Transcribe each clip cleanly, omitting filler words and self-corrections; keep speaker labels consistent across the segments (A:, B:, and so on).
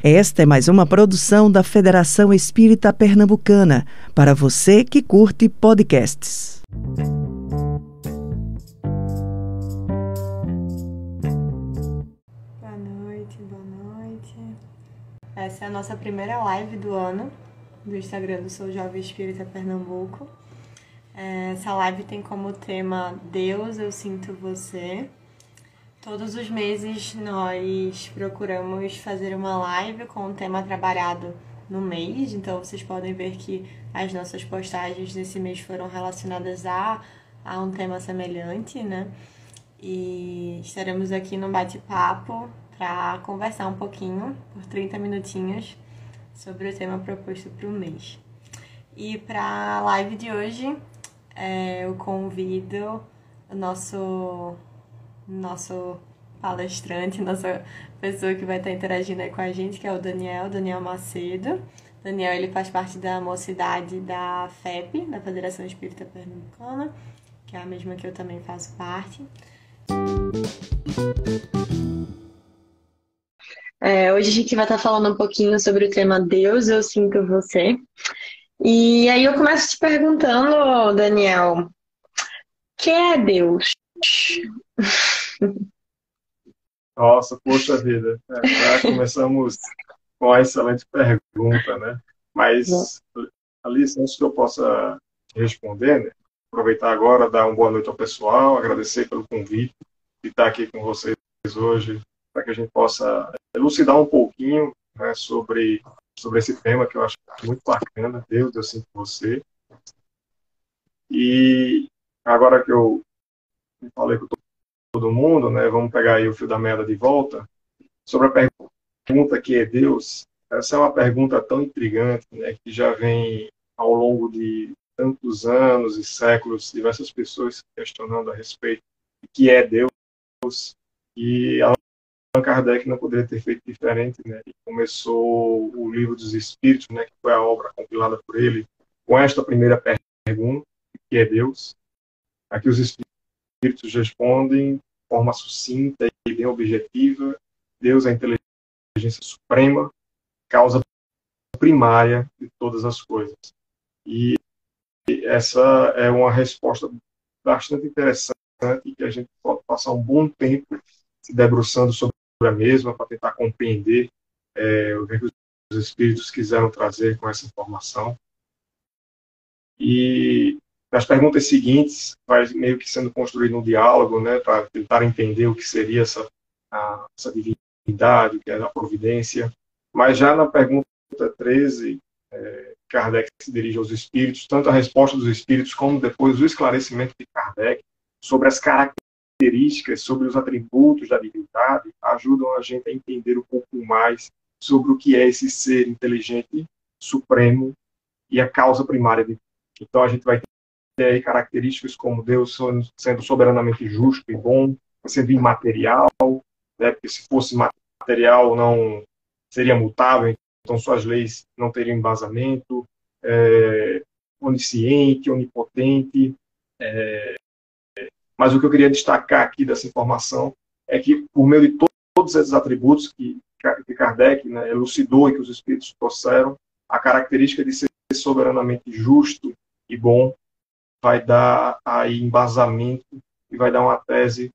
A: Esta é mais uma produção da Federação Espírita Pernambucana, para você que curte podcasts.
B: Boa noite, boa noite. Essa é a nossa primeira live do ano, do Instagram do Sou Jovem Espírita Pernambuco. Essa live tem como tema Deus, eu sinto você. Todos os meses nós procuramos fazer uma live com um tema trabalhado no mês, então vocês podem ver que as nossas postagens desse mês foram relacionadas a um tema semelhante, né? E estaremos aqui no bate-papo para conversar um pouquinho, por 30 minutinhos, sobre o tema proposto para o mês. E para a live de hoje, eu convido o nosso palestrante, nossa pessoa que vai estar interagindo aí com a gente, que é o Daniel Macedo. Daniel, ele faz parte da mocidade da FEP, da Federação Espírita Pernambucana, que é a mesma que eu também faço parte. Hoje a gente vai estar falando um pouquinho sobre o tema Deus, eu sinto você. E aí eu começo te perguntando, Daniel, o que é Deus?
C: Nossa, poxa vida, já começamos com a excelente pergunta, né? Mas, Alice, antes que eu possa responder, né? Aproveitar agora, dar uma boa noite ao pessoal, agradecer pelo convite de estar aqui com vocês hoje, para que a gente possa elucidar um pouquinho, né, sobre esse tema que eu acho muito bacana, Deus, eu sinto você. E agora que eu falei com todo mundo, né, vamos pegar aí o fio da meada de volta, sobre a pergunta que é Deus. Essa é uma pergunta tão intrigante, né, que já vem ao longo de tantos anos e séculos, diversas pessoas questionando a respeito de que é Deus, e Allan Kardec não poderia ter feito diferente, né? Ele começou o Livro dos Espíritos, né, que foi a obra compilada por ele, com esta primeira pergunta, que é Deus. Aqui os Espíritos respondem de forma sucinta e bem objetiva: Deus é a inteligência suprema, causa primária de todas as coisas. E essa é uma resposta bastante interessante, e que a gente pode passar um bom tempo se debruçando sobre a mesma, para tentar compreender o que os Espíritos quiseram trazer com essa informação. E nas perguntas seguintes, vai meio que sendo construído um diálogo, né, para tentar entender o que seria essa divindade, o que é a providência. Mas já na pergunta 13, Kardec se dirige aos Espíritos, tanto a resposta dos Espíritos como depois o esclarecimento de Kardec sobre as características, sobre os atributos da divindade, ajudam a gente a entender um pouco mais sobre o que é esse ser inteligente, supremo e a causa primária de tudo. Então a gente vai ter aí características como Deus sendo soberanamente justo e bom, sendo imaterial, né, porque se fosse material não seria mutável, então suas leis não teriam embasamento, onisciente, onipotente. Mas o que eu queria destacar aqui dessa informação é que, por meio de todos esses atributos que Kardec, né, elucidou e que os Espíritos trouxeram, a característica de ser soberanamente justo e bom vai dar aí embasamento e vai dar uma tese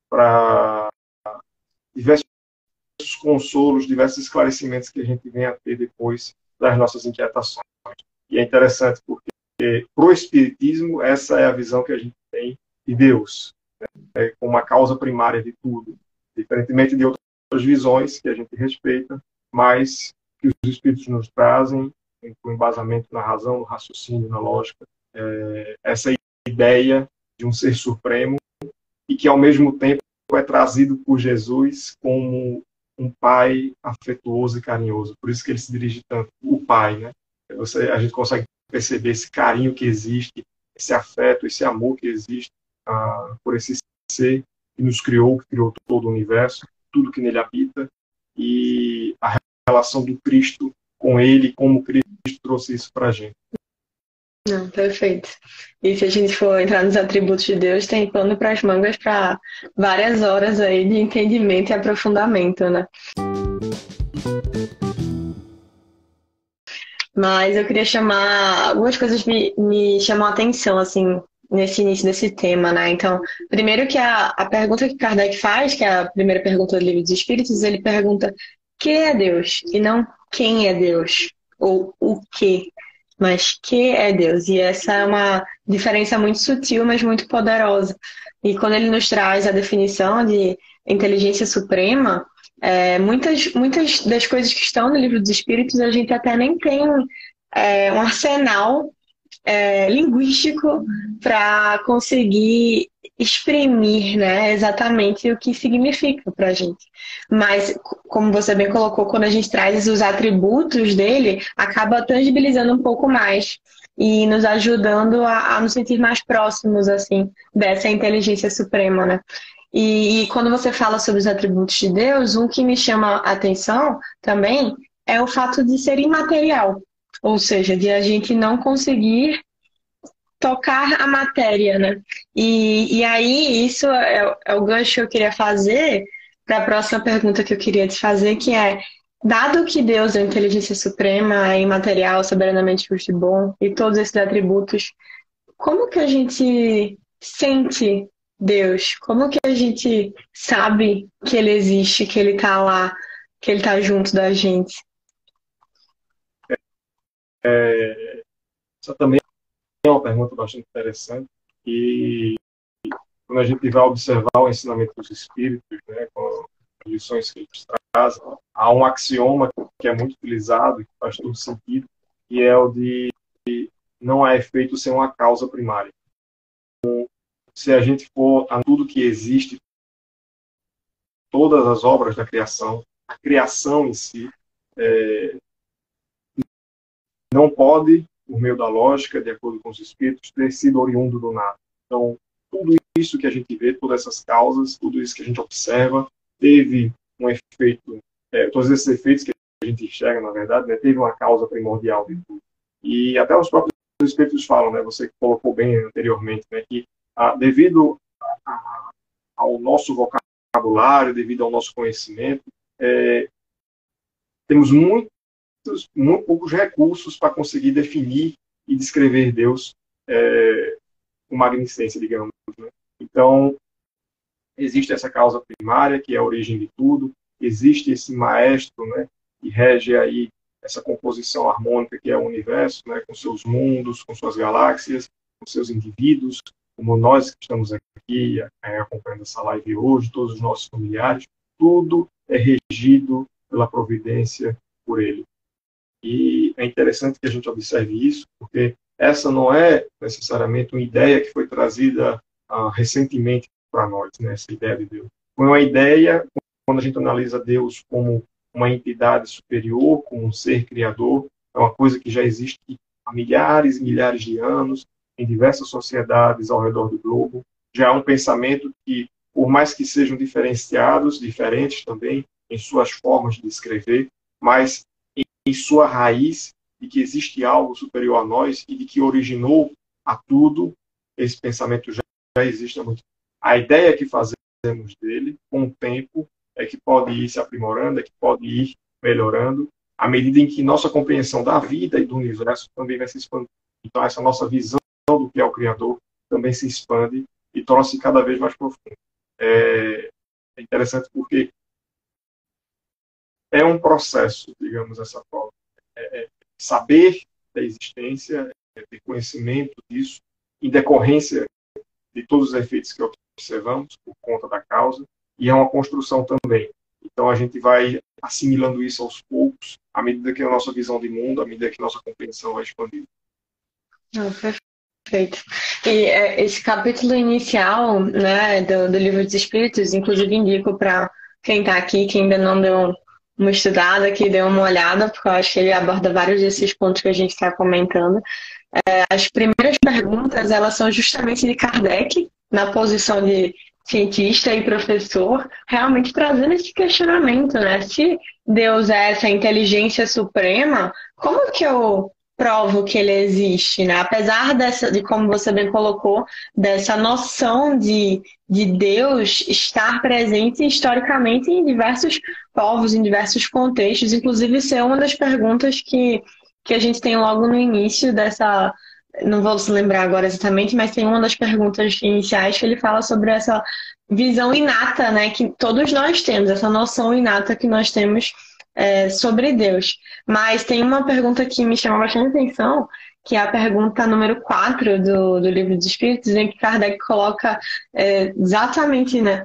C: para diversos consolos, diversos esclarecimentos que a gente vem a ter depois das nossas inquietações. E é interessante porque, para o Espiritismo, essa é a visão que a gente tem de Deus, né, como a causa primária de tudo, diferentemente de outras visões que a gente respeita, mas que os Espíritos nos trazem, com embasamento na razão, no raciocínio, na lógica, essa ideia de um ser supremo e que, ao mesmo tempo, é trazido por Jesus como um pai afetuoso e carinhoso. Por isso que ele se dirige tanto, o pai, né? A gente consegue perceber esse carinho que existe, esse afeto, esse amor que existe por esse ser que nos criou, que criou todo o universo, tudo que nele habita, e a relação do Cristo com ele, como Cristo trouxe isso para a gente.
B: Não, perfeito. E se a gente for entrar nos atributos de Deus, tem pano para as mangas para várias horas aí de entendimento e aprofundamento, né? Mas eu queria chamar. Algumas coisas me chamam a atenção, assim, nesse início desse tema, né? Então, primeiro que a pergunta que Kardec faz, que é a primeira pergunta do Livro dos Espíritos, ele pergunta: que é Deus? E não quem é Deus? Ou o que? Mas que é Deus? E essa é uma diferença muito sutil, mas muito poderosa. E quando ele nos traz a definição de inteligência suprema. Muitas das coisas que estão no Livro dos Espíritos a gente até nem tem um arsenal linguístico para conseguir exprimir, né, exatamente o que significa para a gente. Mas, como você bem colocou, quando a gente traz os atributos dele, acaba tangibilizando um pouco mais e nos ajudando a nos sentir mais próximos, assim, dessa inteligência suprema, né? E quando você fala sobre os atributos de Deus, um que me chama a atenção também é o fato de ser imaterial, ou seja, de a gente não conseguir tocar a matéria, né? E aí, isso é o gancho que eu queria fazer para a próxima pergunta que eu queria te fazer, que é, dado que Deus é a inteligência suprema, é imaterial, soberanamente justo e bom, e todos esses atributos, como que a gente sente Deus? Como que a gente sabe que Ele existe, que Ele está lá, que Ele está junto da gente?
C: Essa também é uma pergunta bastante interessante e quando a gente vai observar o ensinamento dos espíritos, né, com as lições que eles trazem, há um axioma que é muito utilizado e que faz todo sentido, e é o de não há efeito sem uma causa primária. Se a gente for a tudo que existe, todas as obras da criação, a criação em si, não pode, por meio da lógica, de acordo com os espíritos, ter sido oriundo do nada. Então, tudo isso que a gente vê, todas essas causas, tudo isso que a gente observa, teve um efeito, todos esses efeitos que a gente enxerga, na verdade, né, teve uma causa primordial de tudo. E até os próprios espíritos falam, né, você colocou bem anteriormente, né, que devido ao nosso vocabulário, devido ao nosso conhecimento, temos muito poucos recursos para conseguir definir e descrever Deus com magnificência, digamos. Né? Então, existe essa causa primária, que é a origem de tudo, existe esse maestro, né, que rege aí essa composição harmônica que é o universo, né, com seus mundos, com suas galáxias, com seus indivíduos, como nós que estamos aqui acompanhando essa live hoje, todos os nossos familiares, tudo é regido pela providência por ele. E é interessante que a gente observe isso, porque essa não é necessariamente uma ideia que foi trazida recentemente para nós, né, essa ideia de Deus. Foi uma ideia, quando a gente analisa Deus como uma entidade superior, como um ser criador, é uma coisa que já existe há milhares e milhares de anos, em diversas sociedades ao redor do globo. Já é um pensamento que, por mais que sejam diferenciados, diferentes também, em suas formas de escrever, mas em sua raiz, de que existe algo superior a nós e de que originou a tudo, esse pensamento já existe há muito tempo. A ideia que fazemos dele, com o tempo, é que pode ir se aprimorando, é que pode ir melhorando, à medida em que nossa compreensão da vida e do universo também vai se expandir. Então, essa nossa visão do que é o Criador também se expande e torna-se cada vez mais profundo. É interessante porque é um processo, essa prova. Saber da existência, ter conhecimento disso, em decorrência de todos os efeitos que observamos, por conta da causa, e é uma construção também. Então a gente vai assimilando isso aos poucos, à medida que a nossa visão de mundo, à medida que a nossa compreensão vai expandindo.
B: Perfeito. E esse capítulo inicial, né, do Livro dos Espíritos, inclusive indico para quem está aqui, que ainda não deu uma estudada, que deu uma olhada, porque eu acho que ele aborda vários desses pontos que a gente está comentando. As primeiras perguntas, elas são justamente de Kardec, na posição de cientista e professor, realmente trazendo esse questionamento, né? Se Deus é essa inteligência suprema, como que eu provo que ele existe, né? Apesar de como você bem colocou, dessa noção de Deus estar presente historicamente em diversos povos, em diversos contextos, inclusive ser uma das perguntas que que a gente tem logo no início dessa. Não vou se lembrar agora exatamente, mas tem uma das perguntas iniciais que ele fala sobre essa visão inata, né, que todos nós temos, essa noção inata que nós temos sobre Deus. Mas tem uma pergunta que me chama bastante atenção, que é a pergunta número 4 do Livro dos Espíritos, em que Kardec coloca exatamente, né,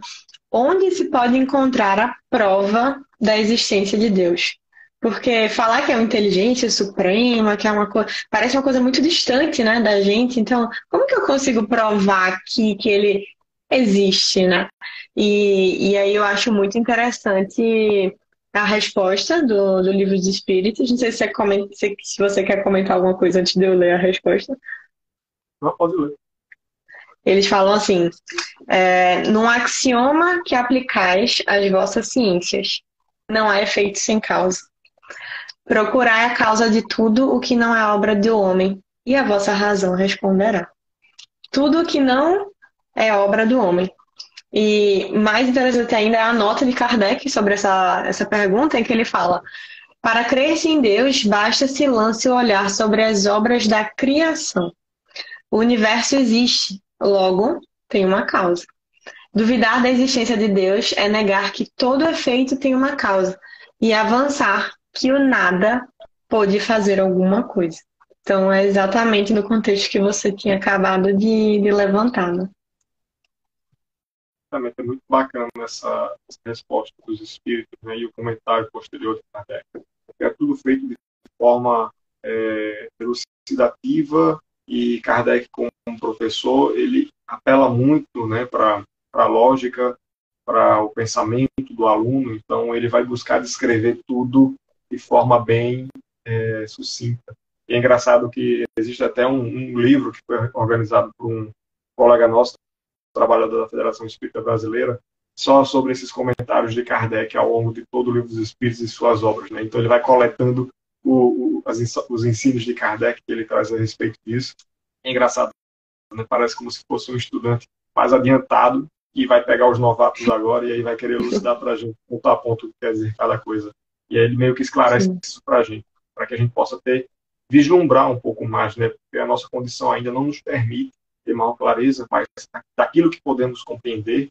B: onde se pode encontrar a prova da existência de Deus. Porque falar que é uma inteligência suprema, que é uma coisa, parece uma coisa muito distante, né, da gente. Então, como que eu consigo provar que ele existe, né? E aí eu acho muito interessante a resposta do Livro dos Espíritos. Não sei se se você quer comentar alguma coisa antes de eu ler a resposta.
C: Não, pode ler.
B: Eles falam assim: num axioma que aplicais às vossas ciências, não há efeito sem causa. Procurai a causa de tudo o que não é obra do homem, e a vossa razão responderá. Tudo o que não é obra do homem. E mais interessante ainda é a nota de Kardec sobre essa pergunta, em que ele fala: para crer-se em Deus, basta-se lance o olhar sobre as obras da criação. O universo existe, logo tem uma causa. Duvidar da existência de Deus é negar que todo efeito tem uma causa e avançar que o nada pode fazer alguma coisa. Então, é exatamente no contexto que você tinha acabado de levantar, né?
C: Também é muito bacana essa resposta dos espíritos, né, e o comentário posterior de Kardec. É tudo feito de forma elucidativa, e Kardec, como professor, ele apela muito, né, para a lógica, para o pensamento do aluno. Então ele vai buscar descrever tudo de forma bem sucinta. E é engraçado que existe até um livro que foi organizado por um colega nosso, trabalhador da Federação Espírita Brasileira, só sobre esses comentários de Kardec ao longo de todo o Livro dos Espíritos e suas obras, né? Então ele vai coletando os ensinos de Kardec que ele traz a respeito disso. É engraçado, né? Parece como se fosse um estudante mais adiantado que vai pegar os novatos agora e aí vai querer elucidar para a gente, ponto a ponto, o que quer dizer cada coisa. E aí ele meio que esclarece isso para a gente, para que a gente possa vislumbrar um pouco mais, né? Porque a nossa condição ainda não nos permite ter maior clareza, mas daquilo que podemos compreender,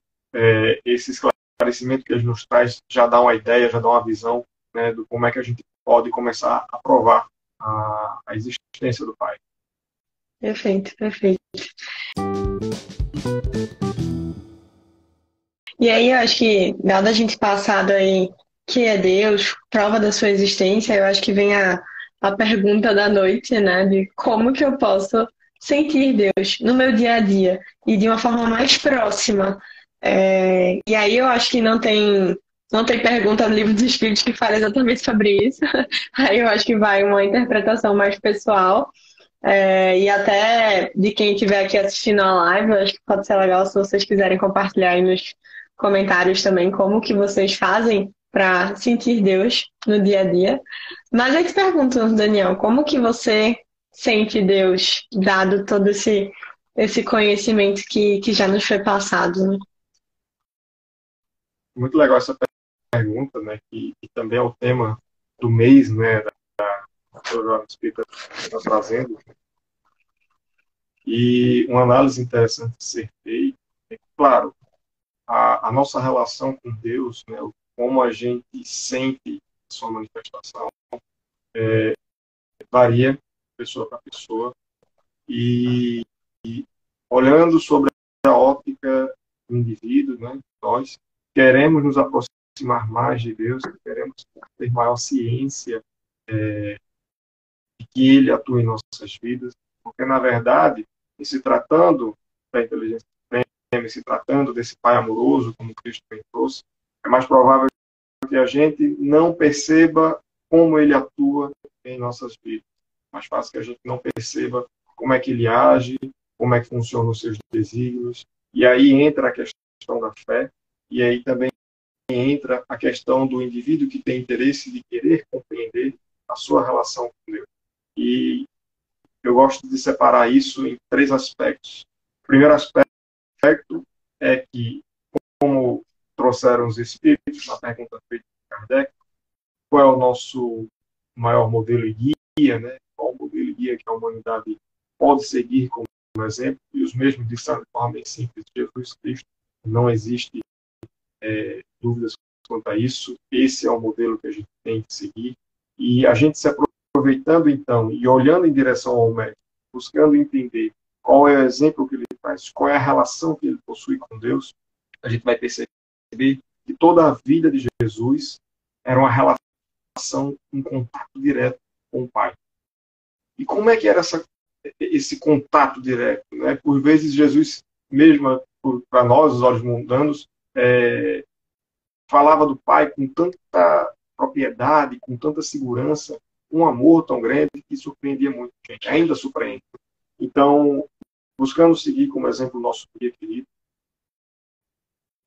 C: esse esclarecimento que ele nos traz já dá uma ideia, já dá uma visão, né, do como é que a gente pode começar a provar a existência do Pai.
B: Perfeito, perfeito. E aí eu acho que, dada a gente passado aí que é Deus, prova da sua existência, eu acho que vem a pergunta da noite, né? De como que eu posso sentir Deus no meu dia a dia e de uma forma mais próxima. E aí eu acho que não tem pergunta no Livro dos Espíritos que fala exatamente sobre isso. Aí eu acho que vai uma interpretação mais pessoal. E até de quem estiver aqui assistindo a live, eu acho que pode ser legal se vocês quiserem compartilhar aí nos comentários também como que vocês fazem para sentir Deus no dia a dia. Mas eu te pergunto, Daniel, como que você sente Deus, dado todo esse conhecimento que já nos foi passado, né?
C: Muito legal essa pergunta, né, que também é o tema do mês, né, da Jovem Espírita está trazendo. E uma análise interessante de ser feita é que, claro, a nossa relação com Deus, né, como a gente sente a sua manifestação, varia de pessoa para pessoa. E olhando sobre a óptica do indivíduo, né, nós queremos nos aproximar mais de Deus, queremos ter maior ciência de que Ele atua em nossas vidas, porque, na verdade, em se tratando da inteligência suprema, em se tratando desse Pai amoroso, como Cristo bem trouxe, é mais provável que a gente não perceba como Ele atua em nossas vidas. Mais fácil que a gente não perceba como é que Ele age, como é que funcionam os seus desígnios. E aí entra a questão da fé, e aí também entra a questão do indivíduo que tem interesse de querer compreender a sua relação com Deus. E eu gosto de separar isso em 3 aspectos. O primeiro aspecto é que, como trouxeram os espíritos na pergunta feita por Kardec, qual é o nosso maior modelo e guia? né? Qual o modelo e guia que a humanidade pode seguir como exemplo, e os mesmos disseram de forma bem simples: Jesus Cristo. Não existe dúvidas quanto a isso. Esse é o modelo que a gente tem que seguir. E a gente se aproveitando, então, e olhando em direção ao Mestre, buscando entender qual é o exemplo que ele faz, qual é a relação que ele possui com Deus, a gente vai perceber que toda a vida de Jesus era uma relação, um contato direto com o Pai. E como é que era esse contato direto? Né? Por vezes, Jesus, mesmo para nós, os olhos mundanos, falava do Pai com tanta propriedade, com tanta segurança, um amor tão grande que surpreendia muito a gente, ainda surpreende. Então, buscando seguir como exemplo o nosso guia querido,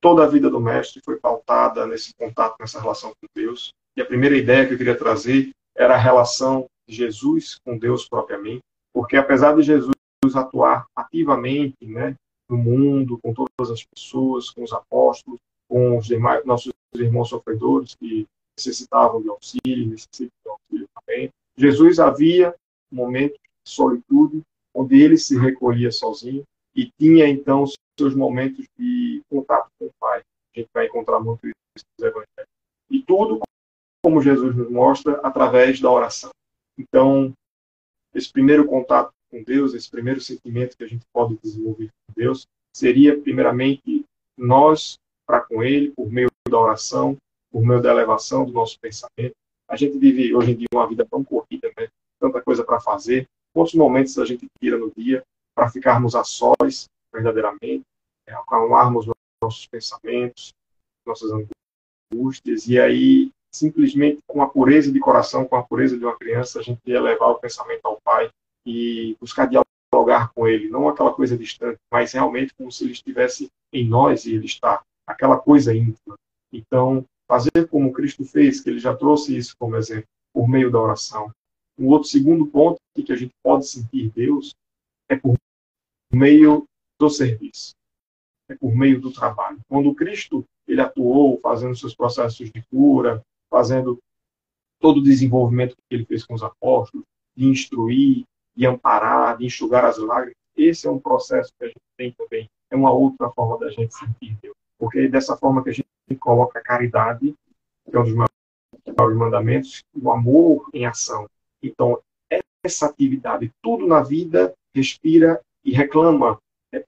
C: toda a vida do Mestre foi pautada nesse contato, nessa relação com Deus. E a primeira ideia que eu queria trazer era a relação de Jesus com Deus propriamente, porque apesar de Jesus atuar ativamente, né, no mundo, com todas as pessoas, com os apóstolos, com os demais, nossos irmãos sofredores que necessitavam de auxílio, necessitam de auxílio também, Jesus havia momentos de solitude, onde ele se recolhia sozinho e tinha, então, seus momentos de contato com o Pai. A gente vai encontrar muito isso nos evangelhos. E tudo, como Jesus nos mostra, através da oração. Então, esse primeiro contato com Deus, esse primeiro sentimento que a gente pode desenvolver com Deus, seria, primeiramente, nós para com Ele, por meio da oração, por meio da elevação do nosso pensamento. A gente vive, hoje em dia, uma vida tão corrida, né? Tanta coisa para fazer. Quantos momentos a gente tira no dia para ficarmos a sós, verdadeiramente, acalmarmos nossos pensamentos, nossas angústias, e aí, simplesmente, com a pureza de coração, com a pureza de uma criança, a gente elevar o pensamento ao Pai e buscar dialogar com Ele, não aquela coisa distante, mas realmente como se Ele estivesse em nós e Ele está, aquela coisa íntima. Então, fazer como Cristo fez, que Ele já trouxe isso como exemplo, por meio da oração. Um outro segundo ponto que a gente pode sentir Deus é por meio do serviço, é por meio do trabalho. Quando Cristo ele atuou fazendo seus processos de cura, fazendo todo o desenvolvimento que ele fez com os apóstolos, de instruir, de amparar, de enxugar as lágrimas, esse é um processo que a gente tem também. É uma outra forma da gente sentir Deus. Porque é dessa forma que a gente coloca a caridade, que é um dos maiores mandamentos, o amor em ação. Então, essa atividade, tudo na vida respira e reclama,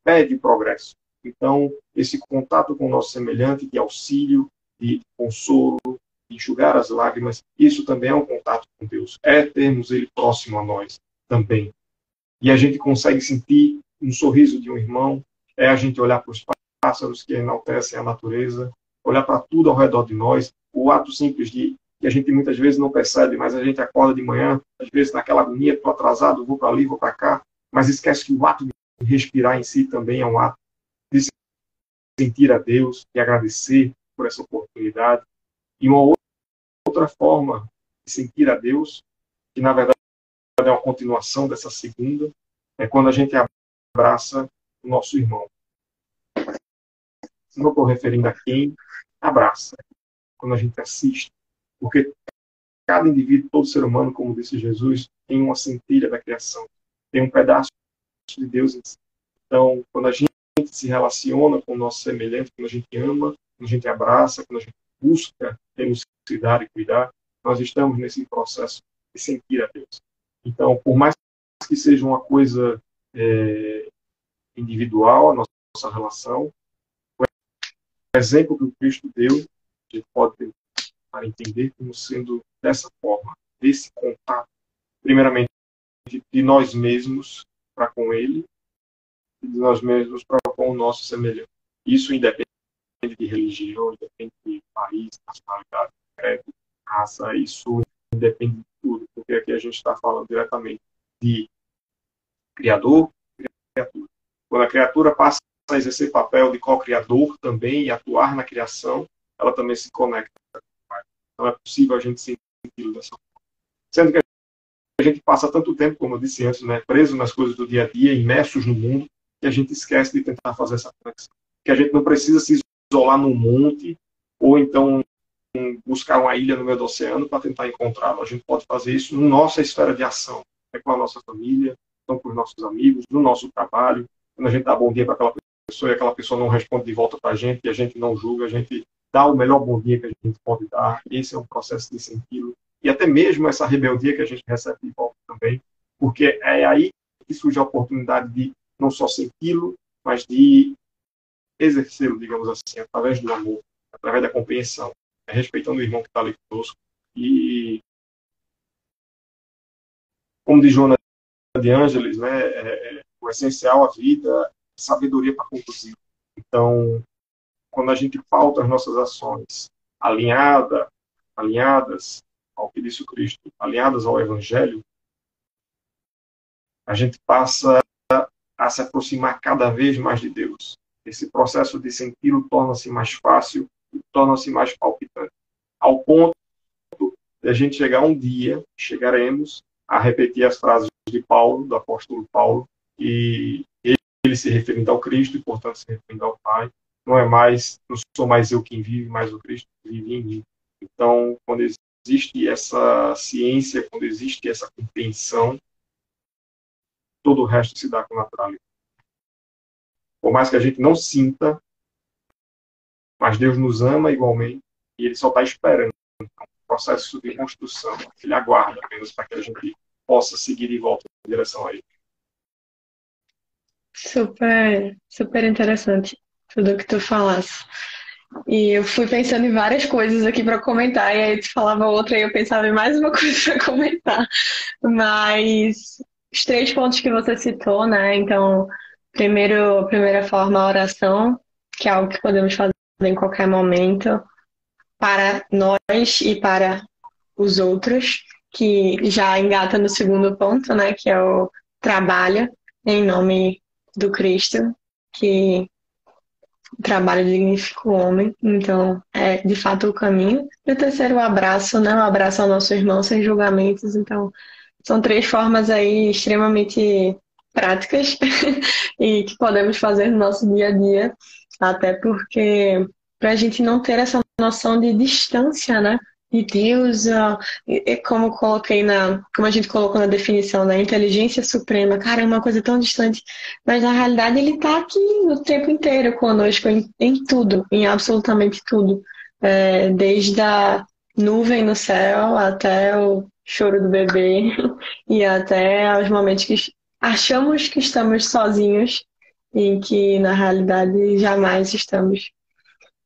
C: pede progresso. Então, esse contato com o nosso semelhante, de auxílio, de consolo, de enxugar as lágrimas, isso também é um contato com Deus. É termos Ele próximo a nós também. E a gente consegue sentir um sorriso de um irmão, é a gente olhar para os pássaros que enaltecem a natureza, olhar para tudo ao redor de nós, o ato simples de que a gente muitas vezes não percebe, mas a gente acorda de manhã, às vezes naquela agonia, estou atrasado, vou para ali, vou para cá, mas esquece que o ato de respirar em si também é um ato de sentir a Deus e agradecer por essa oportunidade. E uma outra forma de sentir a Deus, que na verdade é uma continuação dessa segunda, é quando a gente abraça o nosso irmão. Não estou referindo a quem abraça, quando a gente assiste, porque cada indivíduo, todo ser humano, como disse Jesus, tem uma centelha da criação, tem um pedaço de Deus em si. Então, quando a gente se relaciona com o nosso semelhante, quando a gente ama, quando a gente abraça, quando a gente busca elucidar e cuidar, nós estamos nesse processo de sentir a Deus. Então, por mais que seja uma coisa individual, a nossa relação, o exemplo que o Cristo deu, a gente pode para entender como sendo dessa forma, desse contato, primeiramente de nós mesmos para com Ele, e de nós mesmos para com o nosso semelhante. Isso independe de religião, independe de país, nacionalidade, credo, raça, isso independe de tudo, porque aqui a gente está falando diretamente de Criador e criatura. Quando a criatura passa a exercer papel de co-criador também e atuar na criação, ela também se conecta. Não é possível a gente sentir dessa forma. Sendo que a gente passa tanto tempo, como eu disse antes, né, preso nas coisas do dia a dia, imersos no mundo, que a gente esquece de tentar fazer essa conexão. Que a gente não precisa se isolar num monte, ou então buscar uma ilha no meio do oceano para tentar encontrá-lo. A gente pode fazer isso na nossa esfera de ação, com a nossa família, então com os nossos amigos, no nosso trabalho, quando a gente dá bom dia para aquela pessoa e aquela pessoa não responde de volta para a gente, e a gente não julga, a gente dá o melhor bom dia que a gente pode dar. Esse é um processo de sentido. E até mesmo essa rebeldia que a gente recebe de volta também, porque é aí que surge a oportunidade de não só senti-lo, mas de exercê-lo, digamos assim, através do amor, através da compreensão, respeitando o irmão que está ali conosco. E, como diz Joana de Ângeles, né, o essencial à vida, sabedoria para conduzir. Então, quando a gente pauta as nossas ações alinhadas ao que disse o Cristo, alinhadas ao Evangelho, a gente passa a se aproximar cada vez mais de Deus. Esse processo de senti-lo torna-se mais fácil e torna-se mais palpitante. Ao ponto de a gente chegaremos a repetir as frases de Paulo, do apóstolo Paulo, e ele se referindo ao Cristo e, portanto, se referindo ao Pai. Não sou mais eu quem vive, mas o Cristo que vive em mim. Então, quando existe essa ciência, quando existe essa compreensão, todo o resto se dá com naturalidade. Por mais que a gente não sinta, mas Deus nos ama igualmente e Ele só está esperando um processo de construção. Ele aguarda apenas para que a gente possa seguir de volta em direção a Ele.
D: Super, super interessante tudo que tu falasse. E eu fui pensando em várias coisas aqui para comentar, e aí tu falava outra e eu pensava em mais uma coisa para comentar. Mas os 3 pontos que você citou, né? Então, primeira forma, a oração, que é algo que podemos fazer em qualquer momento, para nós e para os outros, que já engata no segundo ponto, né? Que é o trabalho em nome do Cristo, que o trabalho dignifica o homem, então é de fato o caminho. E o terceiro, o abraço, né? O abraço ao nosso irmão sem julgamentos. Então, são 3 formas aí extremamente práticas e que podemos fazer no nosso dia a dia, até porque para a gente não ter essa noção de distância, né? De Deus, como como a gente colocou na definição da inteligência suprema, cara, é uma coisa tão distante, mas na realidade ele está aqui o tempo inteiro conosco em tudo, em absolutamente tudo, desde a nuvem no céu até o choro do bebê e até aos momentos que achamos que estamos sozinhos e que na realidade jamais estamos.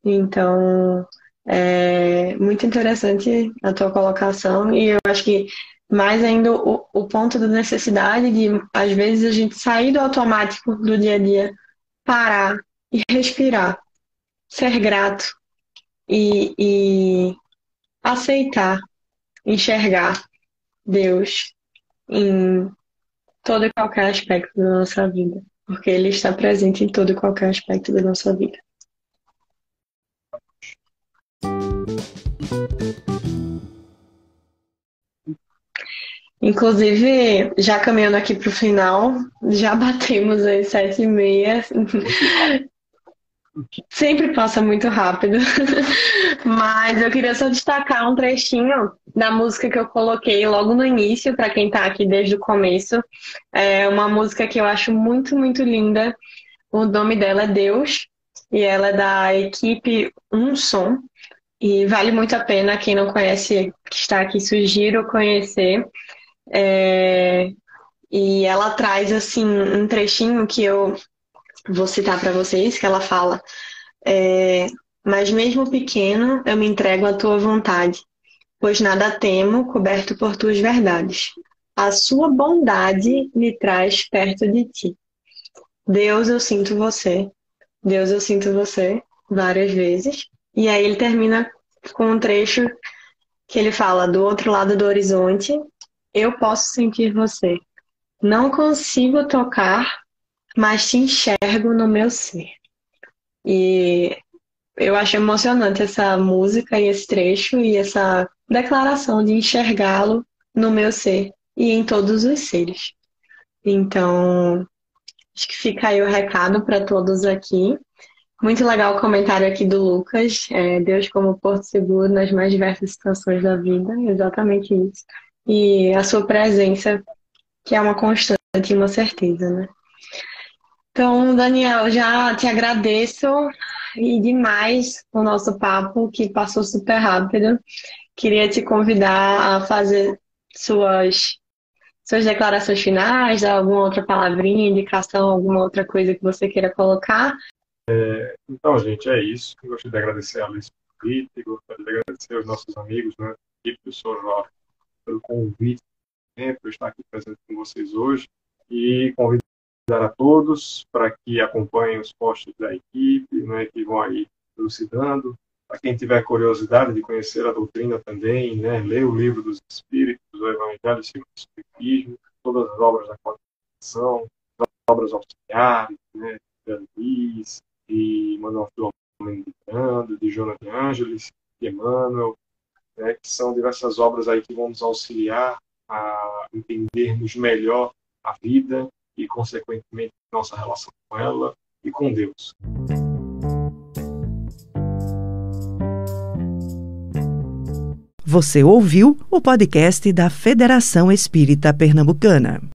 D: Então, é muito interessante a tua colocação, e eu acho que mais ainda o ponto da necessidade de, às vezes, a gente sair do automático do dia a dia, parar e respirar, ser grato e aceitar, enxergar Deus em todo e qualquer aspecto da nossa vida, porque Ele está presente em todo e qualquer aspecto da nossa vida. Inclusive, já caminhando aqui para o final, já batemos as 7h30. Sempre passa muito rápido. Mas eu queria só destacar um trechinho da música que eu coloquei logo no início, para quem está aqui desde o começo. É uma música que eu acho muito, muito linda. O nome dela é Deus, e ela é da equipe Um Som. E vale muito a pena, quem não conhece, que está aqui, sugiro conhecer. E ela traz assim um trechinho que eu vou citar para vocês, que ela fala: mas mesmo pequeno, eu me entrego à tua vontade, pois nada temo, coberto por tuas verdades. A sua bondade me traz perto de ti. Deus, eu sinto você. Deus, eu sinto você, várias vezes. E aí ele termina com um trecho que ele fala: do outro lado do horizonte, eu posso sentir você. Não consigo tocar, mas te enxergo no meu ser. E eu acho emocionante essa música e esse trecho e essa declaração de enxergá-lo no meu ser e em todos os seres. Então, acho que fica aí o recado para todos aqui. Muito legal o comentário aqui do Lucas. Deus como porto seguro nas mais diversas situações da vida. Exatamente isso. E a sua presença, que é uma constante e uma certeza, né? Então, Daniel, já te agradeço e demais o nosso papo, que passou super rápido. Queria te convidar a fazer suas declarações finais, dar alguma outra palavrinha, indicação, alguma outra coisa que você queira colocar.
C: Então, gente, é isso. Eu gostaria de agradecer a Alice pelo convite, gostaria de agradecer aos nossos amigos, né, e o Sr. João, pelo convite, né, por estar aqui presente com vocês hoje, e convidar a todos para que acompanhem os posts da equipe, né, que vão aí elucidando. Para quem tiver curiosidade de conhecer a doutrina também, né, ler o livro dos Espíritos, o Evangelho segundo o Espiritismo, todas as obras da qualificação, as obras auxiliares, né, de Luiz, de Manuel Filomeno de Miranda, de Joana de Ângeles, de Emmanuel, né, que são diversas obras aí que vão nos auxiliar a entendermos melhor a vida e, consequentemente, nossa relação com ela e com Deus.
A: Você ouviu o podcast da Federação Espírita Pernambucana.